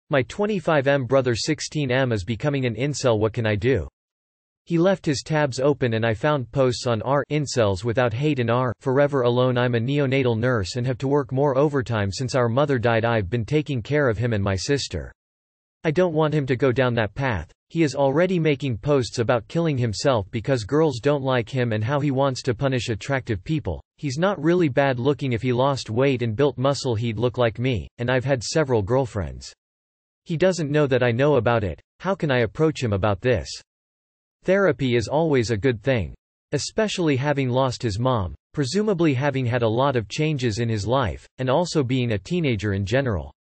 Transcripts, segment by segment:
My 25M brother 16M is becoming an incel. What can I do? He left his tabs open and I found posts on incels without hate and forever alone. I'm a neonatal nurse and have to work more overtime since our mother died. I've been taking care of him and my sister. I don't want him to go down that path. He is already making posts about killing himself because girls don't like him and how he wants to punish attractive people. He's not really bad looking. If he lost weight and built muscle he'd look like me, and I've had several girlfriends. He doesn't know that I know about it. How can I approach him about this? Therapy is always a good thing. Especially having lost his mom, presumably having had a lot of changes in his life, and also being a teenager in general.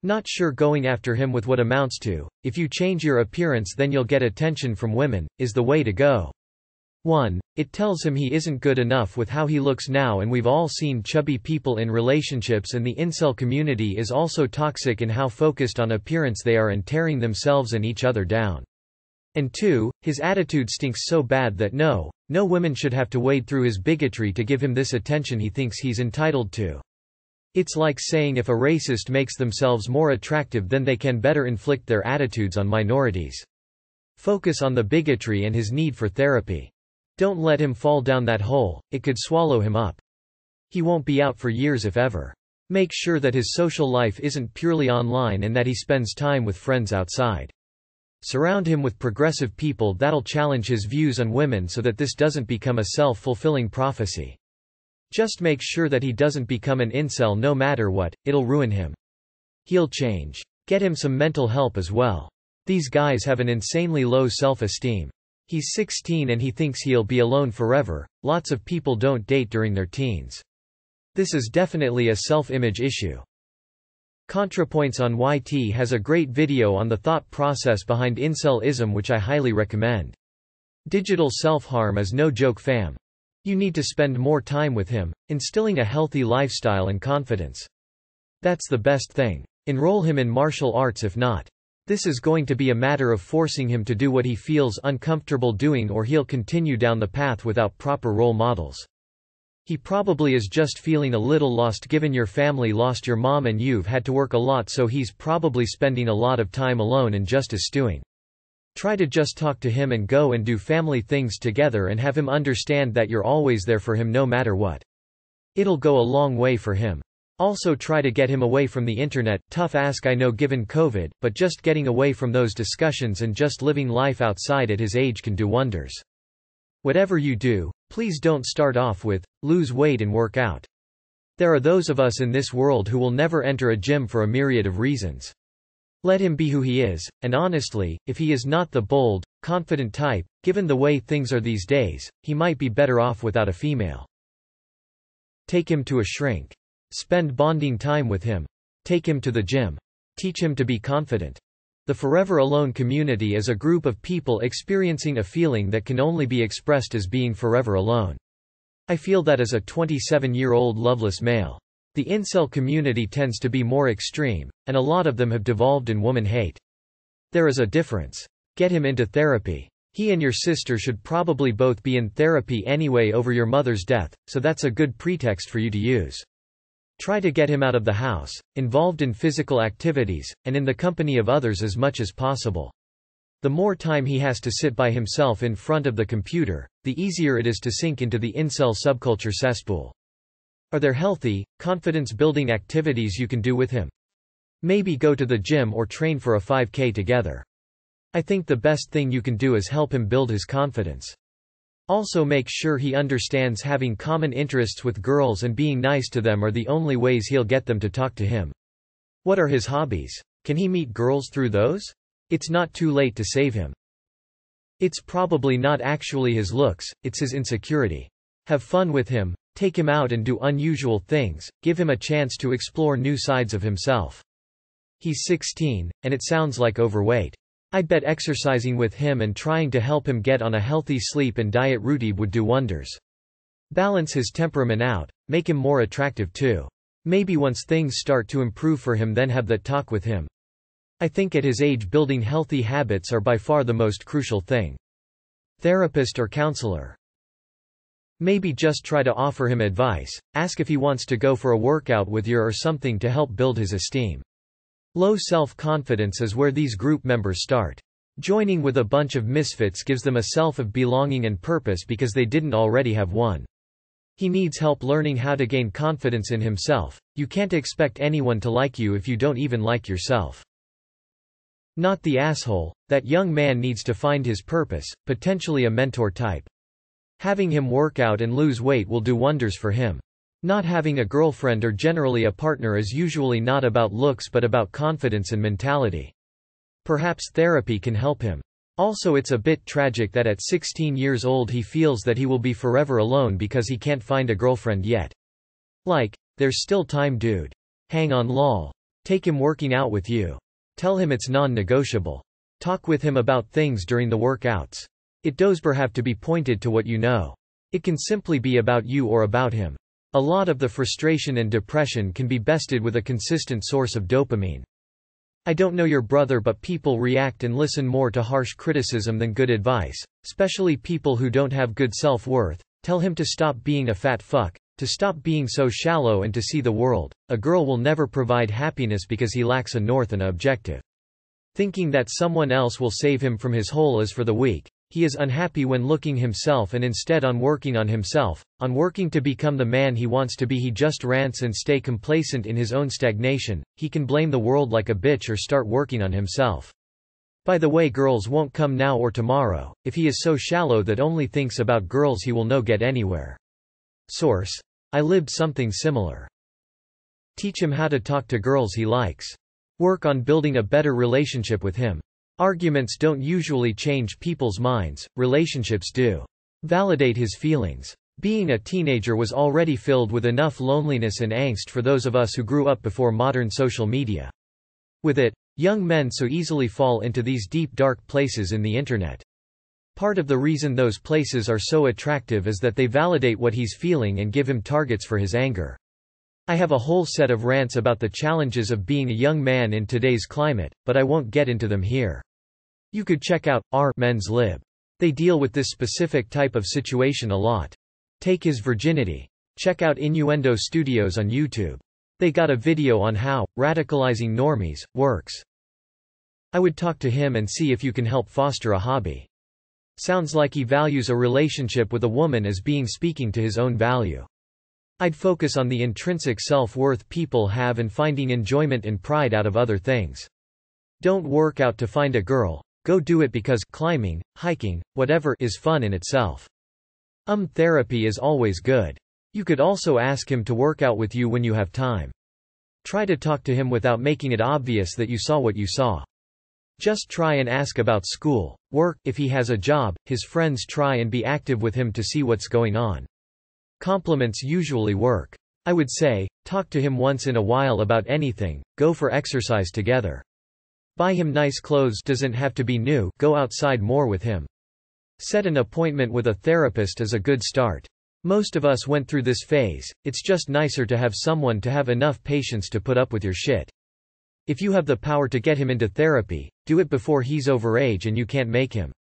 Not sure going after him with what amounts to, if you change your appearance then you'll get attention from women, is the way to go. 1. It tells him he isn't good enough with how he looks now, and we've all seen chubby people in relationships, and the incel community is also toxic in how focused on appearance they are and tearing themselves and each other down. And 2, his attitude stinks so bad that no women should have to wade through his bigotry to give him this attention he thinks he's entitled to. It's like saying if a racist makes themselves more attractive then they can better inflict their attitudes on minorities. Focus on the bigotry and his need for therapy. Don't let him fall down that hole, it could swallow him up. He won't be out for years if ever. Make sure that his social life isn't purely online and that he spends time with friends outside. Surround him with progressive people that'll challenge his views on women so that this doesn't become a self-fulfilling prophecy. Just make sure that he doesn't become an incel no matter what, it'll ruin him. He'll change. Get him some mental help as well. These guys have an insanely low self-esteem. He's 16 and he thinks he'll be alone forever. Lots of people don't date during their teens. This is definitely a self-image issue. ContraPoints on YT has a great video on the thought process behind incelism which I highly recommend. Digital self-harm is no joke, fam. You need to spend more time with him, instilling a healthy lifestyle and confidence. That's the best thing. Enroll him in martial arts if not. This is going to be a matter of forcing him to do what he feels uncomfortable doing, or he'll continue down the path without proper role models. He probably is just feeling a little lost given your family lost your mom and you've had to work a lot, so he's probably spending a lot of time alone and just stewing. Try to just talk to him and go and do family things together and have him understand that you're always there for him no matter what. It'll go a long way for him. Also try to get him away from the internet. Tough ask I know given COVID, but just getting away from those discussions and just living life outside at his age can do wonders. Whatever you do, please don't start off with, lose weight and work out. There are those of us in this world who will never enter a gym for a myriad of reasons. Let him be who he is, and honestly, if he is not the bold, confident type, given the way things are these days, he might be better off without a female. Take him to a shrink. Spend bonding time with him. Take him to the gym. Teach him to be confident. The Forever Alone community is a group of people experiencing a feeling that can only be expressed as being forever alone. I feel that as a 27-year-old loveless male. The incel community tends to be more extreme, and a lot of them have devolved in woman hate. There is a difference. Get him into therapy. He and your sister should probably both be in therapy anyway over your mother's death, so that's a good pretext for you to use. Try to get him out of the house, involved in physical activities, and in the company of others as much as possible. The more time he has to sit by himself in front of the computer, the easier it is to sink into the incel subculture cesspool. Are there healthy, confidence-building activities you can do with him? Maybe go to the gym or train for a 5K together. I think the best thing you can do is help him build his confidence. Also make sure he understands having common interests with girls and being nice to them are the only ways he'll get them to talk to him. What are his hobbies? Can he meet girls through those? It's not too late to save him. It's probably not actually his looks, it's his insecurity. Have fun with him, take him out and do unusual things, give him a chance to explore new sides of himself. He's 16, and it sounds like overweight. I'd bet exercising with him and trying to help him get on a healthy sleep and diet routine would do wonders. Balance his temperament out, make him more attractive too. Maybe once things start to improve for him then have that talk with him. I think at his age building healthy habits are by far the most crucial thing. Therapist or counselor. Maybe just try to offer him advice, ask if he wants to go for a workout with you or something to help build his esteem. Low self-confidence is where these group members start. Joining with a bunch of misfits gives them a self of belonging and purpose because they didn't already have one. He needs help learning how to gain confidence in himself. You can't expect anyone to like you if you don't even like yourself. Not the asshole. That young man needs to find his purpose, potentially a mentor type. Having him work out and lose weight will do wonders for him. Not having a girlfriend or generally a partner is usually not about looks but about confidence and mentality. Perhaps therapy can help him. Also, it's a bit tragic that at 16 years old he feels that he will be forever alone because he can't find a girlfriend yet. Like, there's still time, dude. Hang on, lol. Take him working out with you. Tell him it's non-negotiable. Talk with him about things during the workouts. It doesn't have to be pointed to what you know. It can simply be about you or about him. A lot of the frustration and depression can be bested with a consistent source of dopamine. I don't know your brother, but people react and listen more to harsh criticism than good advice, especially people who don't have good self-worth. Tell him to stop being a fat fuck, to stop being so shallow and to see the world. A girl will never provide happiness because he lacks a north and an objective. Thinking that someone else will save him from his hole is for the weak. He is unhappy when looking himself and instead on working on himself, on working to become the man he wants to be. He just rants and stay complacent in his own stagnation. He can blame the world like a bitch or start working on himself. By the way, girls won't come now or tomorrow. If he is so shallow that only thinks about girls, he will no get anywhere. Source: I lived something similar. Teach him how to talk to girls he likes. Work on building a better relationship with him. Arguments don't usually change people's minds, relationships do. Validate his feelings. Being a teenager was already filled with enough loneliness and angst for those of us who grew up before modern social media. With it, young men so easily fall into these deep dark places in the internet. Part of the reason those places are so attractive is that they validate what he's feeling and give him targets for his anger. I have a whole set of rants about the challenges of being a young man in today's climate, but I won't get into them here. You could check out Men's Lib. They deal with this specific type of situation a lot. Take his virginity. Check out Innuendo Studios on YouTube. They got a video on how radicalizing normies works. I would talk to him and see if you can help foster a hobby. Sounds like he values a relationship with a woman as being speaking to his own value. I'd focus on the intrinsic self-worth people have and finding enjoyment and pride out of other things. Don't work out to find a girl. Go do it because climbing, hiking, whatever is fun in itself. Therapy is always good. You could also ask him to work out with you when you have time. Try to talk to him without making it obvious that you saw what you saw. Just try and ask about school, work, if he has a job, his friends. Try and be active with him to see what's going on. Compliments usually work. I would say, talk to him once in a while about anything, go for exercise together. Buy him nice clothes, doesn't have to be new, go outside more with him. Set an appointment with a therapist is a good start. Most of us went through this phase. It's just nicer to have someone to have enough patience to put up with your shit. If you have the power to get him into therapy, do it before he's over age and you can't make him.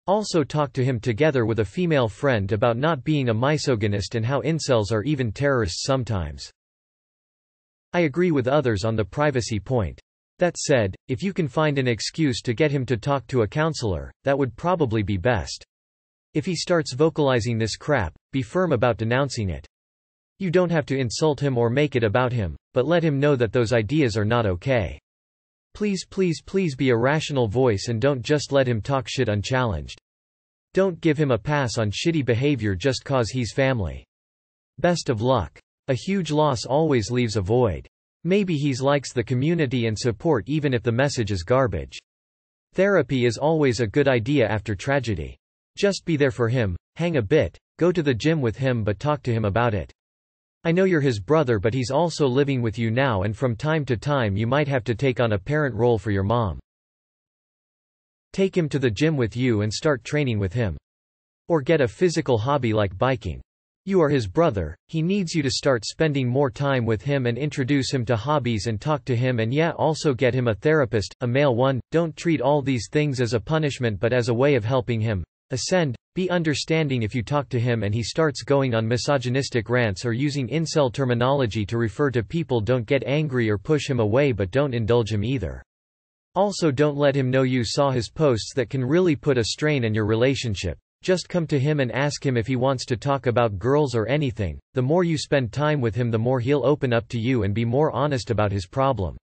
Also talk to him together with a female friend about not being a misogynist and how incels are even terrorists sometimes. I agree with others on the privacy point. That said, if you can find an excuse to get him to talk to a counselor, that would probably be best. If he starts vocalizing this crap, be firm about denouncing it. You don't have to insult him or make it about him, but let him know that those ideas are not okay. Please, please, please be a rational voice and don't just let him talk shit unchallenged. Don't give him a pass on shitty behavior just cause he's family. Best of luck. A huge loss always leaves a void. Maybe he likes the community and support even if the message is garbage. Therapy is always a good idea after tragedy. Just be there for him, hang a bit, go to the gym with him but talk to him about it. I know you're his brother but he's also living with you now and from time to time you might have to take on a parent role for your mom. Take him to the gym with you and start training with him. Or get a physical hobby like biking. You are his brother, he needs you to start spending more time with him and introduce him to hobbies and talk to him and also get him a therapist, a male one. Don't treat all these things as a punishment but as a way of helping him ascend, Be understanding if you talk to him and he starts going on misogynistic rants or using incel terminology to refer to people. Don't get angry or push him away, but don't indulge him either. Also, don't let him know you saw his posts that can really put a strain on your relationship. Just come to him and ask him if he wants to talk about girls or anything. The more you spend time with him, the more he'll open up to you and be more honest about his problem.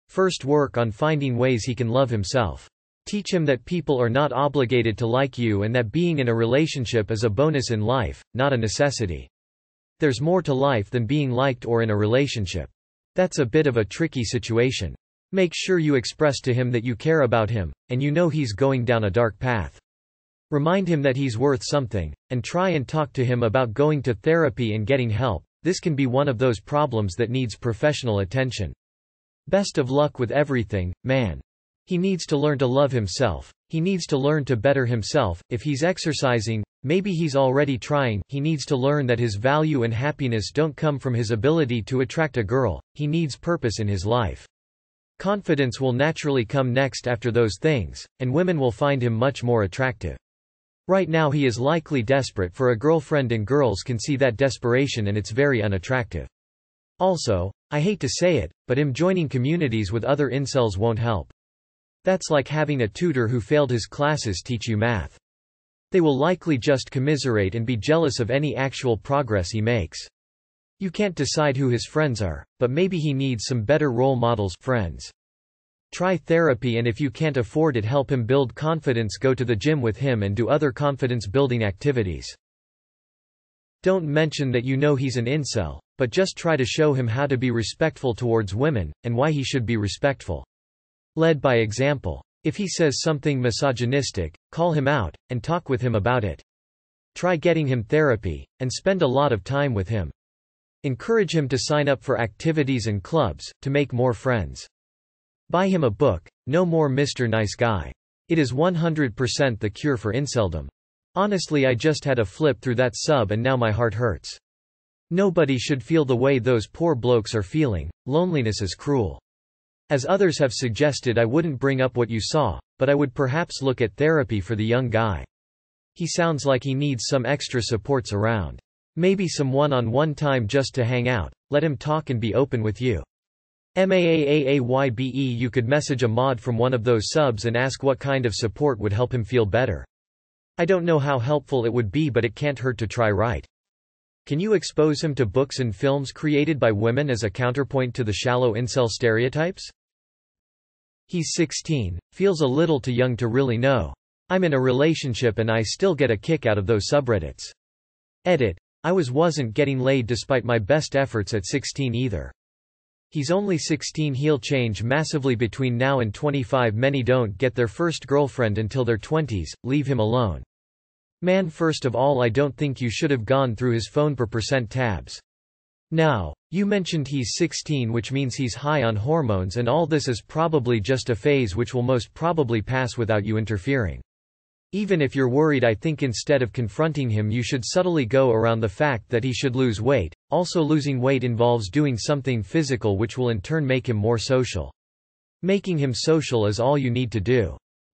First, work on finding ways he can love himself. Teach him that people are not obligated to like you and that being in a relationship is a bonus in life, not a necessity. There's more to life than being liked or in a relationship. That's a bit of a tricky situation. Make sure you express to him that you care about him, and you know he's going down a dark path. Remind him that he's worth something, and try and talk to him about going to therapy and getting help. This can be one of those problems that needs professional attention. Best of luck with everything, man. He needs to learn to love himself. He needs to learn to better himself. If he's exercising, maybe he's already trying. He needs to learn that his value and happiness don't come from his ability to attract a girl. He needs purpose in his life. Confidence will naturally come next after those things, and women will find him much more attractive. Right now he is likely desperate for a girlfriend, and girls can see that desperation and it's very unattractive. Also, I hate to say it, but him joining communities with other incels won't help. That's like having a tutor who failed his classes teach you math. They will likely just commiserate and be jealous of any actual progress he makes. You can't decide who his friends are, but maybe he needs some better role models, friends. Try therapy, and if you can't afford it, help him build confidence. Go to the gym with him and do other confidence-building activities. Don't mention that you know he's an incel, but just try to show him how to be respectful towards women, and why he should be respectful. Led by example. If he says something misogynistic, call him out, and talk with him about it. Try getting him therapy, and spend a lot of time with him. Encourage him to sign up for activities and clubs, to make more friends. Buy him a book, No More Mr. Nice Guy. It is 100% the cure for inceldom. Honestly, I just had a flip through that sub and now my heart hurts. Nobody should feel the way those poor blokes are feeling. Loneliness is cruel. As others have suggested, I wouldn't bring up what you saw, but I would perhaps look at therapy for the young guy. He sounds like he needs some extra supports around. Maybe some one-on-one time just to hang out, let him talk and be open with you. MAAAAYBE. You could message a mod from one of those subs and ask what kind of support would help him feel better. I don't know how helpful it would be, but it can't hurt to try, right? Can you expose him to books and films created by women as a counterpoint to the shallow incel stereotypes? He's 16, feels a little too young to really know. I'm in a relationship and I still get a kick out of those subreddits. Edit. I wasn't getting laid despite my best efforts at 16 either. He's only 16. He'll change massively between now and 25. Many don't get their first girlfriend until their 20s, leave him alone. Man, first of all, I don't think you should have gone through his phone per % tabs. Now, you mentioned he's 16, which means he's high on hormones, and all this is probably just a phase which will most probably pass without you interfering. Even if you're worried, I think instead of confronting him, you should subtly go around the fact that he should lose weight. Also, losing weight involves doing something physical which will in turn make him more social. Making him social is all you need to do.